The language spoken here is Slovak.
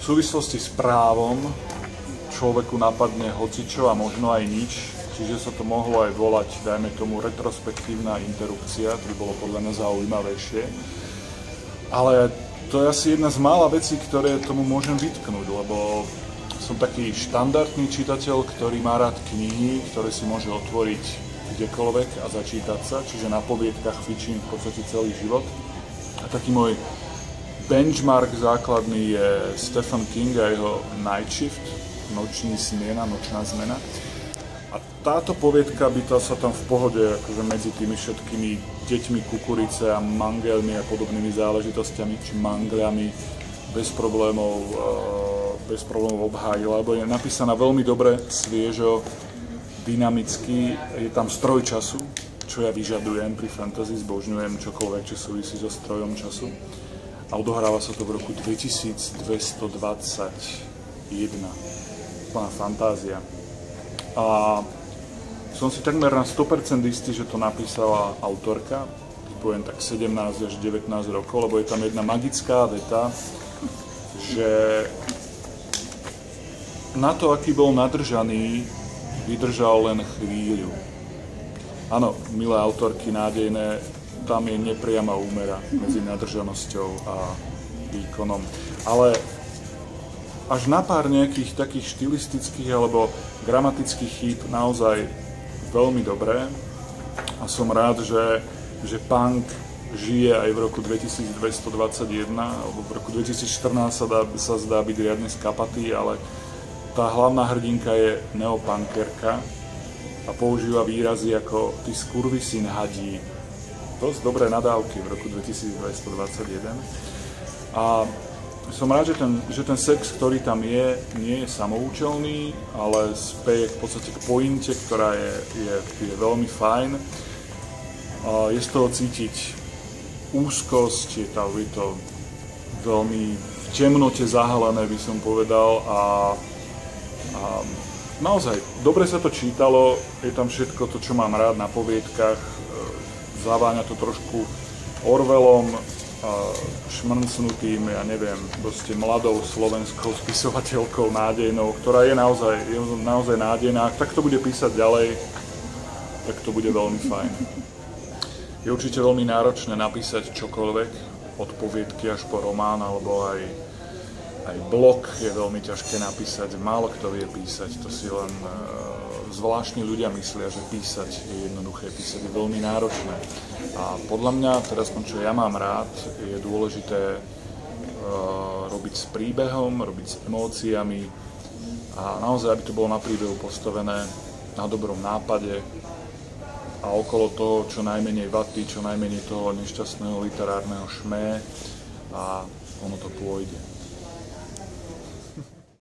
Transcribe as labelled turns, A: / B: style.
A: v súvislosti s právom človeku napadne hocičo a možno aj nič, čiže sa to mohlo aj volať, dajme tomu, retrospektívna interrupcia, to by bolo podľa mňa zaujímavejšie. Ale to je asi jedna z mála vecí, ktoré tomu môžem vytknúť, lebo som taký štandardný čitateľ, ktorý má rád knihy, ktoré si môže otvoriť kdekoľvek a začítať sa, čiže na poviedkach fičím v podstate celý život. A taký môj benchmark základný je Stephen King a jeho Night Shift, nočná zmena. A táto poviedka by sa tam v pohode akože medzi tými všetkými deťmi kukurice a mangelmi a podobnými záležitosťami či mangliami bez problémov obhájila, lebo je napísaná veľmi dobre, sviežo, dynamicky, je tam stroj času, čo ja vyžadujem pri fantasy, zbožňujem čokoľvek, čo súvisí so strojom času. A odohráva sa to v roku 2221. Plná fantázia. A som si takmer na 100% istý, že to napísala autorka, poviem tak 17 až 19 rokov, lebo je tam jedna magická veta, že na to, aký bol nadržaný, vydržal len chvíľu. Áno, milé autorky nádejné, tam je nepriama úmera medzi nadržanosťou a výkonom. Ale až na pár nejakých takých štilistických alebo gramatických chýb naozaj veľmi dobré. A som rád, že punk žije aj v roku 2221, alebo v roku 2014 sa zdá byť riadne skapatý, ale tá hlavná hrdinka je neopunkerka a používa výrazy ako ty skurvisyn hadí. Dosť dobré nadávky v roku 2221. A som rád, že ten sex, ktorý tam je, nie je samoučelný, ale speje v podstate k pointe, ktorá je veľmi fajn. Je z toho cítiť úzkosť, je to veľmi v temnote zahalené, by som povedal, a naozaj, dobre sa to čítalo, je tam všetko to, čo mám rád na poviedkach, zaváňa to trošku Orwellom, šmrncnutým, ja neviem, proste mladou slovenskou spisovateľkou nádejnou, ktorá je naozaj nádejná. Ak takto bude písať ďalej, tak to bude veľmi fajn. Je určite veľmi náročné napísať čokoľvek, od poviedky až po román, alebo aj blog je veľmi ťažké napísať, málo kto vie písať, to si len zvláštni ľudia myslia, že písať je jednoduché, písať je veľmi náročné. A podľa mňa, teraz čo ja mám rád, je dôležité robiť s príbehom, robiť s emóciami a naozaj, aby to bolo na príbehu postavené, na dobrom nápade a okolo toho čo najmenej vaty, čo najmenej toho nešťastného literárneho šmé a ono to pôjde.